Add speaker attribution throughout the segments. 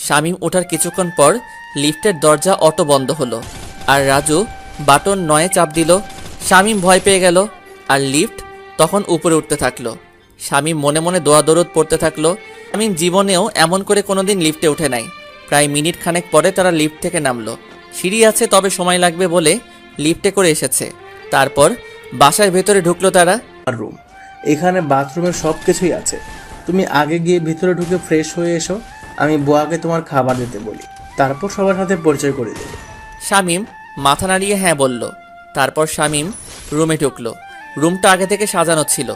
Speaker 1: শামীম ওঠার কিছুক্ষণ পর লিফটের দরজা অটো বন্ধ হলো আর রাজু বাটন 9 চাপ দিল। শামীম ভয় পেয়ে গেল আর লিফট তখন উপরে উঠতে থাকলো। শামীম মনে মনে দোয়া দরুদ পড়তে থাকলো। শামীম জীবনেও এমন করে কোনোদিন লিফটে ওঠে নাই। প্রায় মিনিট খানেক পরে তারা লিফট থেকে নামলো। সিঁড়ি আছে তবে সময় লাগবে বলে লিফটে করে এসেছে। তারপর বাসার ভেতরে ঢুকলো তারা।
Speaker 2: রুম, এখানে বাথরুমের সব কিছুই আছে। তুমি আগে গিয়ে ভিতরে ঢুকে ফ্রেশ হয়ে এসো, আমি বুয়াকে তোমার খাবার দিতে বলি, তারপর সবার সাথে পরিচয় করে দেবে।
Speaker 1: শামীম মাথা নাড়িয়ে হ্যাঁ বলল। তারপর শামীম রুমে ঢুকলো। রুমটা আগে থেকে সাজানো ছিল।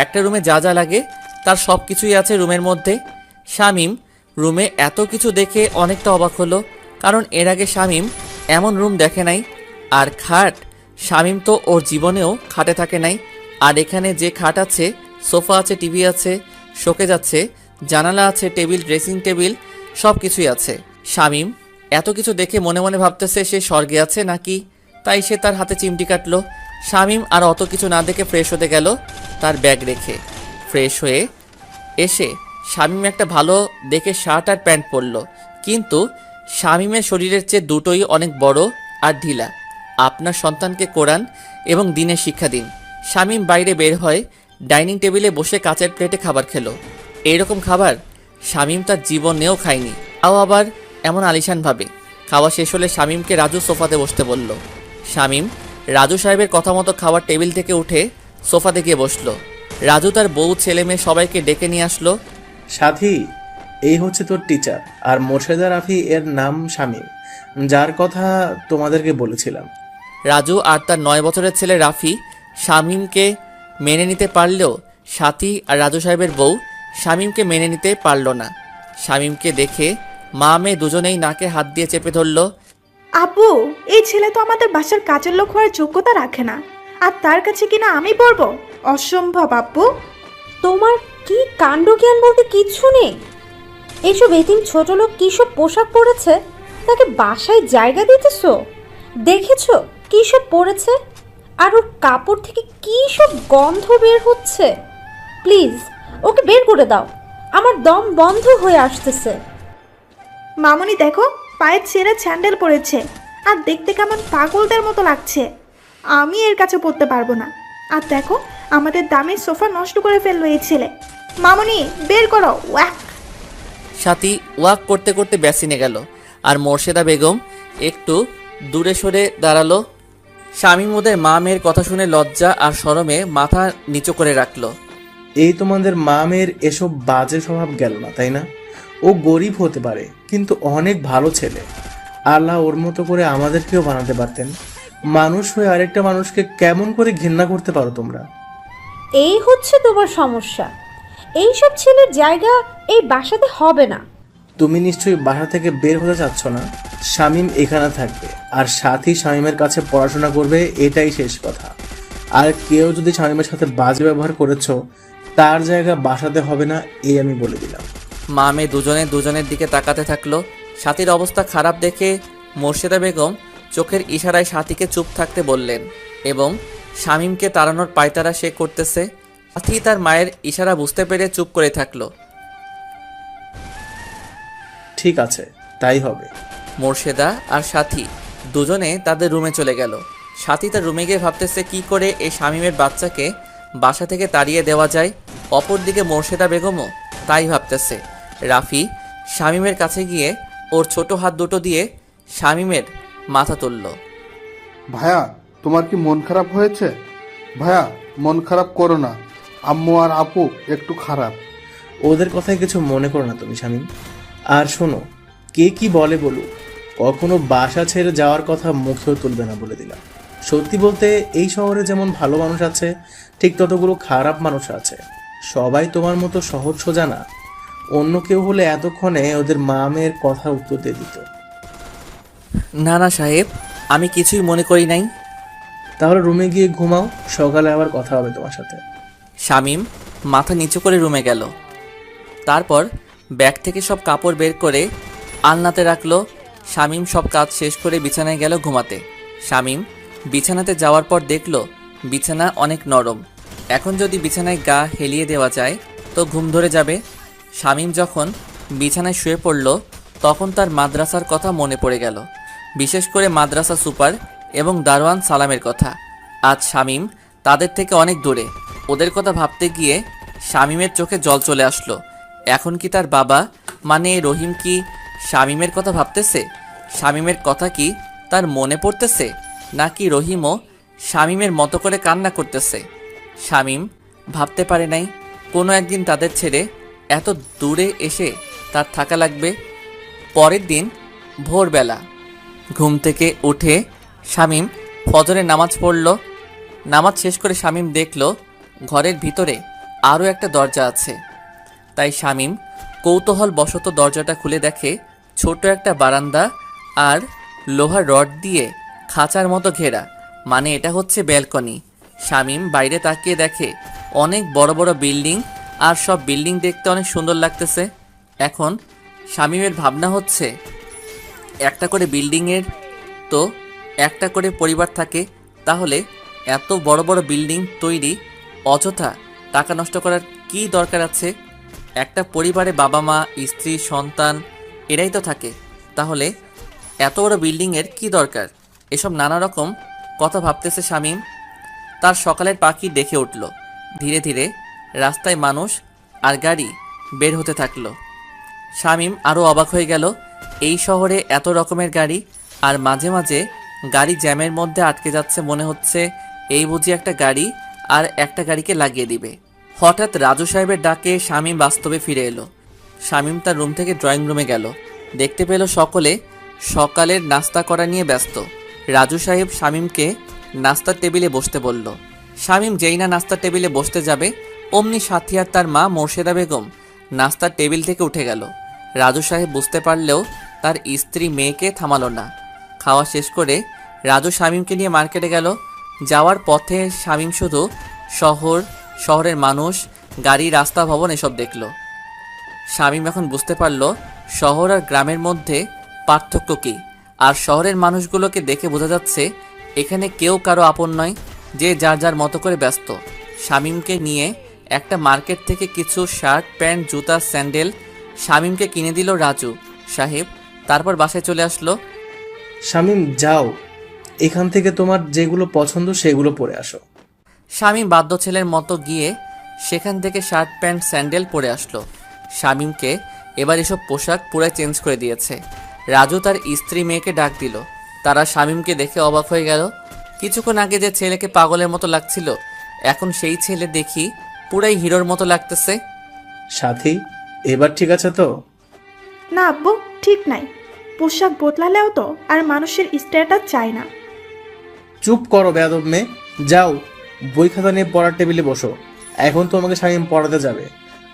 Speaker 1: একটা রুমে যা যা লাগে তার সব কিছুই আছে রুমের মধ্যে। শামীম রুমে এত কিছু দেখে অনেকটা অবাক হলো, কারণ এর আগে শামীম এমন রুম দেখে নাই। আর খাট, শামীম তো ওর জীবনেও খাটে থাকে নাই। আর এখানে যে খাট আছে, সোফা আছে, টিভি আছে, শোকেজ আছে, জানালা আছে, টেবিল, ড্রেসিং টেবিল, সব কিছুই আছে। শামীম এত কিছু দেখে মনে মনে ভাবতেছে সে স্বর্গে আছে নাকি, তাই সে তার হাতে চিমটি কাটলো। শামীম আর অত কিছু না দেখে ফ্রেশ হতে গেল তার ব্যাগ রেখে। ফ্রেশ হয়ে এসে শামীম একটা ভালো দেখে শার্ট আর প্যান্ট পরল, কিন্তু শামীমের শরীরের চেয়ে দুটোই অনেক বড় আর ঢিলা। আপনার সন্তানকে কোরআন এবং দিনের শিক্ষা দিন। শামীম বাইরে বের হয়, ডাইনিং টেবিলে বসে কাচের প্লেটে খাবার খেলো। এইরকম খাবার শামীম তার জীবনেও খায়নি, তাও আবার এমন আলিশানভাবে। খাওয়া শেষ হলে শামীমকে রাজু সোফাতে বসতে বলল। শামীম রাজু সাহেবের কথা মতো খাবার টেবিল থেকে উঠে সোফাতে গিয়ে বসলো। রাজু তার বউ, ছেলে মেয়ে সবাইকে ডেকে নিয়ে আসলো।
Speaker 2: সাথী, এই হচ্ছে তোর টিচার, আর মোর্শেদা রাফি এর নাম শামীম, যার কথা তোমাদেরকে বলেছিলাম।
Speaker 1: রাজু আর তার 9 বছরের ছেলে রাফি শামীমকে মেনে নিতে পারলেও সাথী আর রাজু সাহেবের বউ শামীমকে মেনে নিতে পারল না। শামীমকে দেখে মা মেয়ে দুজনেই নাকে হাত দিয়ে চেপে ধরল।
Speaker 3: আপু, এই ছেলে তো আমাদের বাসার কাজের লোক হওয়ার যোগ্যতা রাখে না, আর তার কাছে কিনা আমি পড়বো? অসম্ভব আপু।
Speaker 4: তোমার কি কাণ্ডজ্ঞান বলতে কিচ্ছু নেই? এইসব এতিম ছোট লোক কী সব পোশাক পরেছে, তাকে বাসায় জায়গা দিতেছো? দেখেছো কী সব পরেছে? আর ওর কাপড় থেকে কী সব গন্ধ বের হচ্ছে। প্লিজ ওকে বের করে দাও, আমার দম বন্ধ হয়ে আসতেছে।
Speaker 3: মামুনি দেখো, পায়ের ছেঁড়া স্যান্ডেল পরেছে, আর দেখতে কেমন পাগলদের মতো লাগছে। আমি এর কাছে পড়তে পারবো না। আর দেখো, আমাদের দামের সোফা নষ্ট করে ফেললো এই ছেলে। মামুনি বের করো, ওয়াক।
Speaker 1: সাথী ওয়াক করতে করতে বেসিনে গেল, আর মোর্শেদা বেগম একটু দূরে সরে দাঁড়ালো। শামীম ওদের মা মেয়ের কথা শুনে লজ্জা আর শরমে মাথা নিচু করে রাখলো।
Speaker 2: এই তোমাদের মা মেয়ের এসব বাজে স্বভাব গেল না, তাই না? ও গরিব হতে পারে, কিন্তু অনেক ভালো ছেলে। আল্লাহ ওর মতো করে আমাদেরকেও বানাতে পারতেন। মানুষ হয়ে আরেকটা মানুষকে কেমন করে ঘৃণা করতে পারো তোমরা?
Speaker 4: এই হচ্ছে তোমার সমস্যা। এইসব ছেলের জায়গা এই বাসাতে হবে না।
Speaker 2: তুমি নিশ্চয়ই বাসা থেকে বের হতে চাচ্ছ না। শামীম এখানে থাকবে, আর সাথী শামীমের কাছে পড়াশোনা করবে, এটাই শেষ কথা। আর কেউ যদি শামীমের সাথে বাজে ব্যবহার করেছো, তার জায়গা বাসাতে হবে না, এই আমি বলে দিলাম।
Speaker 1: মা মেয়ে দুজনে দুজনের দিকে তাকাতে থাকলো। সাথীর অবস্থা খারাপ দেখে মোর্শেদা বেগম চোখের ইশারায় সাথীকে চুপ থাকতে বললেন এবং শামীমকে তাড়ানোর পায়তারা সে করতেছে। সাথী তার মায়ের ইশারা বুঝতে পেরে চুপ করে থাকলো।
Speaker 2: ঠিক আছে, তাই হবে।
Speaker 1: মোর্শেদা আর সাথী দুজনে তাদের রুমে চলে গেল। সাথী তার রুমে গিয়ে ভাবতেছে কি করে এই শামীমের বাচ্চাকে বাসা থেকে তাড়িয়ে দেওয়া যায়। অপরদিকে মোর্শেদা বেগমও তাই ভাবতেছে। রাফি শামীমের কাছে গিয়ে ওর ছোট হাত দুটো দিয়ে শামীমের মাথা তুলল।
Speaker 5: ভাইয়া, তোমার কি মন খারাপ হয়েছে? ভাইয়া, মন খারাপ করো না, আম্মু আর আপু একটু খারাপ।
Speaker 2: ওদের কথায় কিছু মনে করো না তুমি শামীম। আর শোনো, কে কি বলে বলুক, কখনো বাসা ছেড়ে যাওয়ার কথা মুখেও তুলবে না বলে দিলাম। সত্যি বলতে এই শহরে যেমন ভালো মানুষ আছে, ঠিক ততগুলো খারাপ মানুষ আছে। সবাই তোমার মতো সহজ সোজা না। অন্য কেউ হলে এতক্ষণে ওদের মা মেয়ের কথা উত্তর দিয়ে দিত।
Speaker 1: না না সাহেব, আমি কিছুই মনে করি নাই।
Speaker 2: তাহলে রুমে গিয়ে ঘুমাও, সকালে আবার কথা হবে তোমার সাথে।
Speaker 1: শামীম মাথা নিচু করে রুমে গেল। তারপর ব্যাগ থেকে সব কাপড় বের করে আলনাতে রাখলো। শামীম সব কাজ শেষ করে বিছানায় গেল ঘুমাতে। শামীম বিছানাতে যাওয়ার পর দেখলো বিছানা অনেক নরম। এখন যদি বিছানায় গা হেলিয়ে দেওয়া যায় তো ঘুম ধরে যাবে। শামীম যখন বিছানায় শুয়ে পড়ল তখন তার মাদ্রাসার কথা মনে পড়ে গেল, বিশেষ করে মাদ্রাসা সুপার এবং দারোয়ান সালামের কথা। আজ শামীম তাদের থেকে অনেক দূরে। ওদের কথা ভাবতে গিয়ে শামীমের চোখে জল চলে আসলো। এখন কি তার বাবা মানে রহিম কি শামীমের কথা ভাবতেছে? শামীমের কথা কি তার মনে পড়তেছে, নাকি রহিমও শামীমের মতো করে কান্না করতেছে? শামীম ভাবতে পারে নাই কোনো একদিন তাদের ছেড়ে এত দূরে এসে তার থাকা লাগবে। পরের দিন ভোরবেলা ঘুম থেকে উঠে শামীম ফজরের নামাজ পড়ল। নামাজ শেষ করে শামীম দেখল ঘরের ভিতরে আরও একটা দরজা আছে। তাই শামীম কৌতূহল বশত দরজাটা খুলে দেখে ছোট একটা বারান্দা আর লোহার রড দিয়ে খাঁচার মতো ঘেরা, মানে এটা হচ্ছে ব্যালকনি। শামীম বাইরে তাকিয়ে দেখে অনেক বড় বড় বিল্ডিং, আর সব বিল্ডিং দেখতে অনেক সুন্দর লাগতেছে। এখন শামীমের ভাবনা হচ্ছে, একটা করে বিল্ডিংয়ের তো একটা করে পরিবার থাকে, তাহলে এত বড় বড় বিল্ডিং তৈরি অযথা টাকা নষ্ট করার কি দরকার আছে? একটা পরিবারে বাবা মা স্ত্রী সন্তান এরাই তো থাকে, তাহলে এত বড় বিল্ডিংয়ের কি দরকার? এসব নানা রকম কথা ভাবতেছে শামীম। তার সকালের পাখি দেখে উঠল। ধীরে ধীরে রাস্তায় মানুষ আর গাড়ি বের হতে থাকলো। শামীম আরও অবাক হয়ে গেল, এই শহরে এত রকমের গাড়ি, আর মাঝে মাঝে গাড়ি জ্যামের মধ্যে আটকে যাচ্ছে। মনে হচ্ছে এই বুঝি একটা গাড়ি আর একটা গাড়িকে লাগিয়ে দিবে। হঠাৎ রাজু সাহেবের ডাকে শামীম বাস্তবে ফিরে এলো। শামীম তার রুম থেকে ড্রয়িং রুমে গেল। দেখতে পেল সকলে সকালের নাস্তা করা নিয়ে ব্যস্ত। রাজু সাহেব শামীমকে নাস্তার টেবিলে বসতে বলল। শামীম যেই না নাস্তার টেবিলে বসতে যাবে, অমনি সাথী আর তার মা মোর্শেদা বেগম নাস্তার টেবিল থেকে উঠে গেল। রাজু সাহেব বুঝতে পারলেও তার স্ত্রী মেয়েকে থামালো না। খাওয়া শেষ করে রাজু শামীমকে নিয়ে মার্কেটে গেল। যাওয়ার পথে শামীম শুধু শহরের মানুষ, গাড়ি, রাস্তা, ভবন এসব দেখল। শামীম এখন বুঝতে পারল শহর আর গ্রামের মধ্যে পার্থক্য কী। আর শহরের মানুষগুলোকে দেখে বোঝা যাচ্ছে এখানে কেউ কারো আপন নয়, যে যার যার মতো করে ব্যস্ত। শামীমকে নিয়ে একটা মার্কেট থেকে কিছু শার্ট, প্যান্ট, জুতা, স্যান্ডেল শামীমকে কিনে দিল রাজু সাহেব। তারপর বাসায় চলে আসলো।
Speaker 2: শামীম যাও, এখান থেকে তোমার যেগুলো পছন্দ সেগুলো পরে আসো।
Speaker 1: শামীম বাধ্য ছেলের মতো গিয়ে সেখান থেকে শার্ট, প্যান্ট, স্যান্ডেল পরে আসলো। শামীমকে এবার এসব পোশাক পুরাই চেঞ্জ করে দিয়েছে। রাজু তার স্ত্রী মেয়েকে ডাক দিল। তারা শামীমকে দেখে অবাক হয়ে গেল। কিছুক্ষণ আগে যে ছেলেকে পাগলের মতো লাগছিল, এখন সেই ছেলে দেখি পুরাই হিরোর মতো লাগতেছে।
Speaker 2: সাথী, এবার ঠিক আছে তো?
Speaker 3: না আব্বু, ঠিক নাই। পোশাক বদলালেও তো আর মানুষের স্ট্যাটাস চাই না।
Speaker 2: চুপ করো বেয়াদব মেয়ে, যাও বই খাতা নিয়ে পড়ার টেবিলে বসো। এখন তোমাকে শামীম পড়াতে যাবে।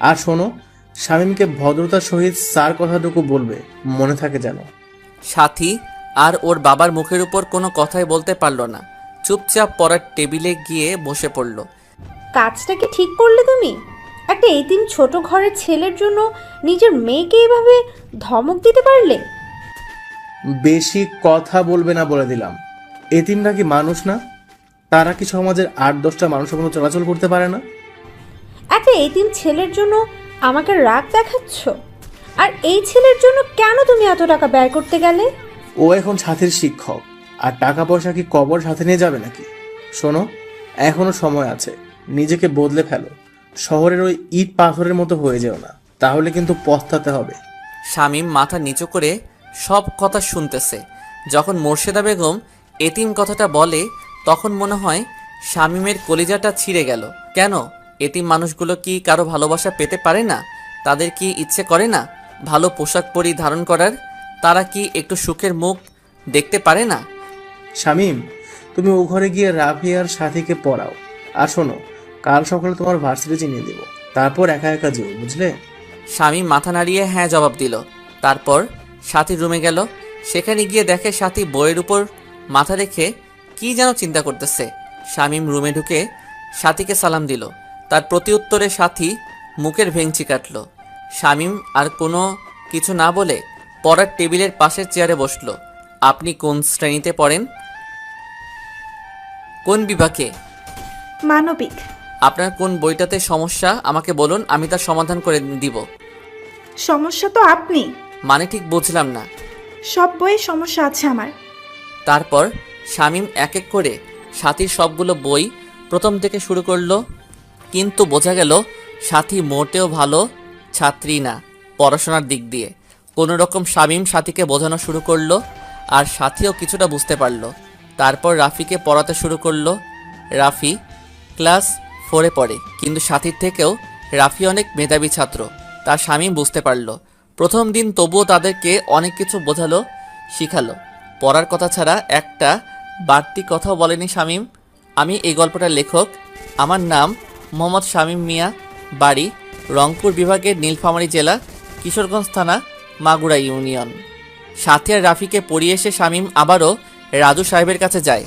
Speaker 2: আর শোনো, শামীমকে ভদ্রতার সহিত স্যার কথাটুকু বলবে, মনে থাকে যেন।
Speaker 1: সাথী আর ওর বাবার মুখের উপর কোনো কথাই বলতে পারল না। চুপচাপ পড়ার টেবিলে গিয়ে বসে পড়ল।
Speaker 4: কাজটা কি ঠিক করলে তুমি? একটা এতিম ছোট ঘরের ছেলের জন্য নিজের মেয়েকে এভাবে ধমক দিতে পারলে?
Speaker 2: বেশি কথা বলবে না বলে দিলাম। এতিমরা কি মানুষ না? তারা কি সমাজের 8-10টা মানুষের মতো চলাচল করতে পারে না?
Speaker 4: একটা এতিম ছেলের জন্য আমাকে রাগ দেখাচ্ছ? আর এই ছেলের জন্য কেন তুমি এত টাকা ব্যয় করতে গেলে?
Speaker 2: ও এখন সাথীর শিক্ষক, আর টাকা পয়সা কি কবর সাথে নিয়ে যাবে নাকি? শোনো, এখনো সময় আছে, নিজেকে বদলে ফেলো। শহরের ওই ইট পাথরের মতো হয়ে যেও না, তাহলে কিন্তু পস্তাতে হবে।
Speaker 1: শামীম মাথা নিচু করে সব কথা শুনতেছে। যখন মোর্শেদা বেগম এতিম কথাটা বলে, তখন মনে হয় শামীমের কলিজাটা ছিঁড়ে গেল। কেন? এতিম মানুষগুলো কি কারো ভালোবাসা পেতে পারে না? তাদের কি ইচ্ছে করে না ভালো পোশাক পরিধারণ করার? তারা কি একটু সুখের মুখ দেখতে পারে না?
Speaker 2: শামীম, তুমি ও ঘরে গিয়ে রাফিয়ার সাথীকে পড়াও। আর শোনো, কাল সকালে তোমার ভার্সিটি চিনিয়ে দেবো, তারপর একা একা যেও, বুঝলে?
Speaker 1: শামীম মাথা নাড়িয়ে হ্যাঁ জবাব দিল। তারপর সাথীর রুমে গেল। সেখানে গিয়ে দেখে সাথী বইয়ের উপর মাথা রেখে কি যেন চিন্তা করতেছে। শামীম রুমে ঢুকে সাথীকে সালাম দিল। তার প্রতি উত্তরে সাথী মুখের ভেঙচি কাটল। শামীম আর কোনো কিছু না বলে পড়ার টেবিলের পাশের চেয়ারে বসলো। আপনি কোন শ্রেণীতে পড়েন? কোন বিভাগে?
Speaker 3: মানবিক।
Speaker 1: আপনার কোন বইটাতে সমস্যা আমাকে বলুন, আমি তার সমাধান করে দিব।
Speaker 3: সমস্যা তো আপনি।
Speaker 1: মানে ঠিক বুঝলাম না।
Speaker 3: সব বইয়ে সমস্যা আছে আমার।
Speaker 1: তারপর শামীম এক এক করে সাথীর সবগুলো বই প্রথম থেকে শুরু করলো, কিন্তু বোঝা গেল সাথী মোটেও ভালো ছাত্রী না পড়াশোনার দিক দিয়ে। কোনো রকম শামীম সাথীকে বোঝানো শুরু করলো, আর সাথীও কিছুটা বুঝতে পারলো। তারপর রাফিকে পড়াতে শুরু করলো। রাফি ক্লাস 4-এ পড়ে, কিন্তু সাথীর থেকেও রাফি অনেক মেধাবী ছাত্র, তা শামীম বুঝতে পারলো। প্রথম দিন তবুও তাদেরকে অনেক কিছু বোঝালো, শিখালো। পড়ার কথা ছাড়া একটা বাড়তি কথাও বলেনি শামীম। আমি এই গল্পটার লেখক। আমার নাম মোহাম্মদ শামীম মিয়া, বাড়ি রংপুর বিভাগের নীলফামারী জেলা, কিশোরগঞ্জ থানা, মাগুরা ইউনিয়ন। সাথী আর রাফিকে পড়িয়ে এসে শামীম আবারও রাজু সাহেবের কাছে যায়।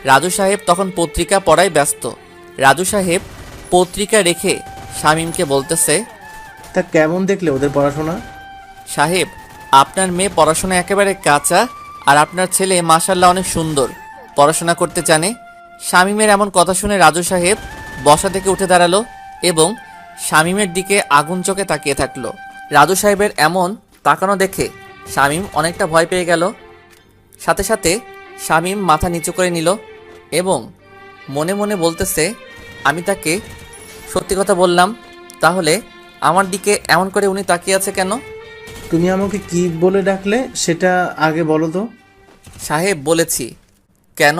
Speaker 1: রাজু সাহেব তখন পত্রিকা পড়ায় ব্যস্ত। রাজু সাহেব পত্রিকা রেখে শামীমকে বলতেছে,
Speaker 2: তা কেমন দেখলে ওদের পড়াশোনা?
Speaker 1: সাহেব, আপনার মেয়ে পড়াশোনা একেবারে কাঁচা, আর আপনার ছেলে মাশাল্লাহ অনেক সুন্দর, পড়াশোনা করতে জানে। শামীমের এমন কথা শুনে রাজু সাহেব বসা থেকে উঠে দাঁড়ালো এবং শামীমের দিকে আগুন চোখে তাকিয়ে থাকলো। রাজু সাহেবের এমন তাকানো দেখে শামীম অনেকটা ভয় পেয়ে গেল। সাথে সাথে শামীম মাথা নিচু করে নিল এবং মনে মনে বলতেছে, আমি তাকে সত্যি কথা বললাম, তাহলে আমার দিকে এমন করে উনি তাকিয়ে আছে কেন?
Speaker 2: তুমি আমাকে কি বলে ডাকলে সেটা আগে বলো তো।
Speaker 1: সাহেব বলেছি। কেন,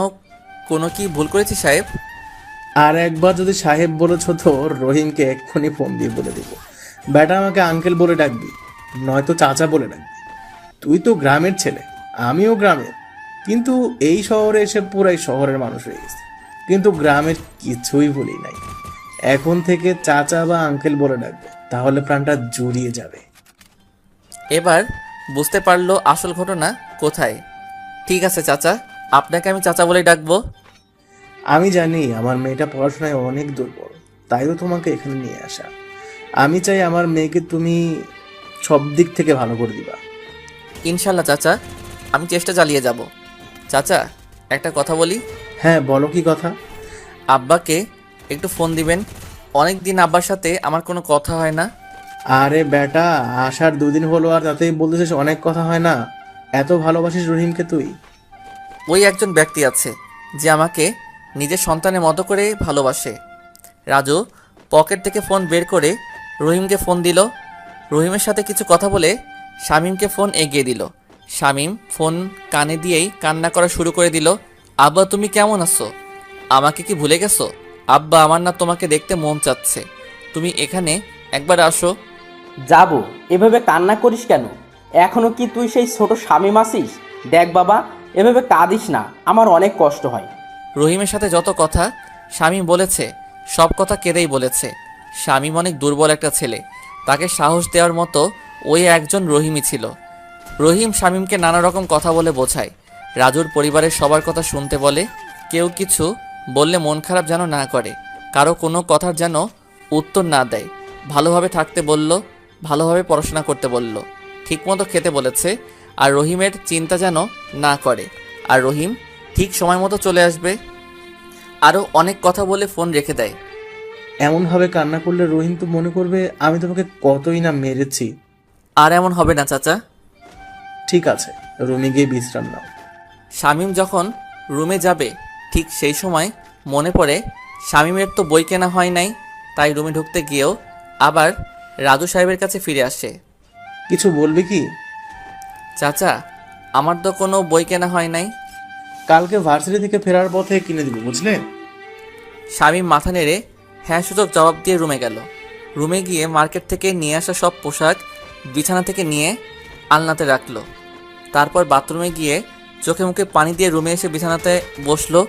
Speaker 1: কোনো কি ভুল করেছি সাহেব?
Speaker 2: আর একবার যদি সাহেব বলেছ তো রহিমকে এক্ষুনি ফোন দিয়ে বলে দিব, বেটা আমাকে আঙ্কেল বলে ডাকবি, নয়তো চাচা বলে ডাকবি। তুই তো গ্রামের ছেলে, আমিও গ্রামের, কিন্তু এই শহরে এসে পুরাই শহরের মানুষ হয়ে গেছে, কিন্তু গ্রামের কিছুই ভুলি নাই। এখন থেকে চাচা বা আঙ্কেল বলে ডাকবে, তাহলে প্রাণটা জুড়িয়ে যাবে।
Speaker 1: এবার বুঝতে পারলো আসল ঘটনা কোথায়। ঠিক আছে চাচা, আপনাকে আমি চাচা বলেই ডাকবো।
Speaker 2: আমি জানি আমার মেয়েটা পড়াশোনায় অনেক দুর্বল, তাই তো তোমাকে এখানে নিয়ে আসা। আমি চাই আমার মেয়েকে তুমি সব দিক থেকে ভালো করে দিবা।
Speaker 1: ইনশাল্লাহ চাচা, আমি চেষ্টা চালিয়ে যাব। চাচা, একটা কথা বলি।
Speaker 2: হ্যাঁ বলো, কি কথা?
Speaker 1: আব্বাকে একটু ফোন দিবেন, অনেক দিন আব্বার সাথে আমার কোনো কথা হয় না।
Speaker 2: আরে বেটা, আসার দুদিন হলো আর তাতেই বলতেছিস অনেক কথা হয় না? এত ভালোবাসিস রহিমকে তুই?
Speaker 1: ওই একজন ব্যক্তি আছে যে আমাকে নিজের সন্তানের মতো করে ভালোবাসে। রাজু পকেট থেকে ফোন বের করে রহিমকে ফোন দিল। রহিমের সাথে কিছু কথা বলে শামীমকে ফোন এগিয়ে দিল। শামীম ফোন কানে দিয়েই কান্না করা শুরু করে দিল। আব্বা, তুমি কেমন আছো? আমাকে কি ভুলে গেছো? আব্বা, আমার না তোমাকে দেখতে মন চাচ্ছে, তুমি এখানে একবার আসো।
Speaker 6: যাবো, এভাবে কান্না করিস কেন? এখনো কি তুই সেই ছোট শামীম আছিস? দেখ বাবা, এভাবে কাঁদিস না, আমার অনেক কষ্ট হয়।
Speaker 1: রহিমের সাথে যত কথা শামীম বলেছে সব কথা কেঁদেই বলেছে। শামীম অনেক দুর্বল একটা ছেলে, তাকে সাহস দেওয়ার মতো ওই একজন রহিমই ছিল। রহিম শামীমকে নানা রকম কথা বলে বোঝায়, রাজুর পরিবারের সবার কথা শুনতে বলে, কেউ কিছু বললে মন খারাপ যেন না করে, কারো কোনো কথার যেন উত্তর না দেয়। ভালোভাবে থাকতে বলল, ভালোভাবে পড়াশোনা করতে বলল, ঠিকমতো খেতে বলেছে, আর রহিমের চিন্তা যেন না করে, আর রহিম ঠিক সময় মতো চলে আসবে। আরও অনেক কথা বলে ফোন রেখে দেয়।
Speaker 2: এমনভাবে কান্না করলে রহিম তো মনে করবে আমি তোমাকে কতই না মেরেছি।
Speaker 1: আর এমন হবে না চাচা।
Speaker 2: ঠিক আছে, রুমে গিয়ে বিশ্রাম নাও।
Speaker 1: শামীম যখন রুমে যাবে ঠিক সেই সময় মনে পড়ে শামীমের তো বই কেনা হয় নাই, তাই রুমে ঢুকতে গিয়েও আবার রাজু সাহেবের কাছে ফিরে আসে।
Speaker 2: কিছু বলবি কি?
Speaker 1: চাচা, আমার তো কোনো বই কেনা হয় নাই।
Speaker 2: কালকে ভার্সিটি থেকে ফেরার পথে কিনে দিব, বুঝলে?
Speaker 1: শামীম মাথা নেড়ে হ্যাঁ সূচক জবাব দিয়ে রুমে গেল। রুমে গিয়ে মার্কেট থেকে নিয়ে আসা সব পোশাক বিছানা থেকে নিয়ে আলনাতে রাখলো। তারপর বাথরুমে গিয়ে চোখে মুখে পানি দিয়ে রুমে এসে বিছানাতে বসলো।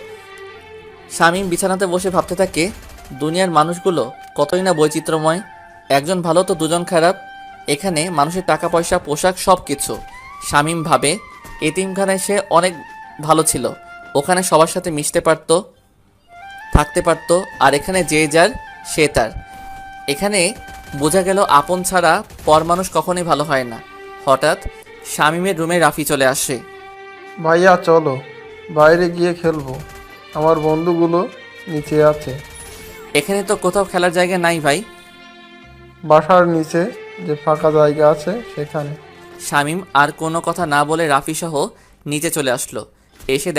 Speaker 1: শামীম বিছানাতে বসে ভাবতে থাকে, দুনিয়ার মানুষগুলো কতই না বৈচিত্র্যময়, একজন ভালো তো দুজন খারাপ। এখানে মানুষের টাকা পয়সা পোশাক সব কিছু। শামীম ভাবে এতিমখানায় সে অনেক ভালো ছিল, ওখানে সবার সাথে মিশতে পারতো, থাকতে পারতো, আর এখানে যে যার সে তার। এখানে বোঝা গেল আপন ছাড়া পর মানুষ কখনোই ভালো হয় না। হঠাৎ শামীমের রুমে রাফি চলে আসে।
Speaker 5: ভাইয়া চলো, বাইরে গিয়ে খেলবো, আমার বন্ধুগুলো নিচে আছে।
Speaker 1: এখানে তো কোথাও খেলার জায়গা নাই ভাই।
Speaker 5: বাসার নিচে যে ফাঁকা জায়গা আছে সেখানে।
Speaker 1: শামীম আর কোনো কথা না বলে রাফিসহ নিচে চলে আসলো। এসে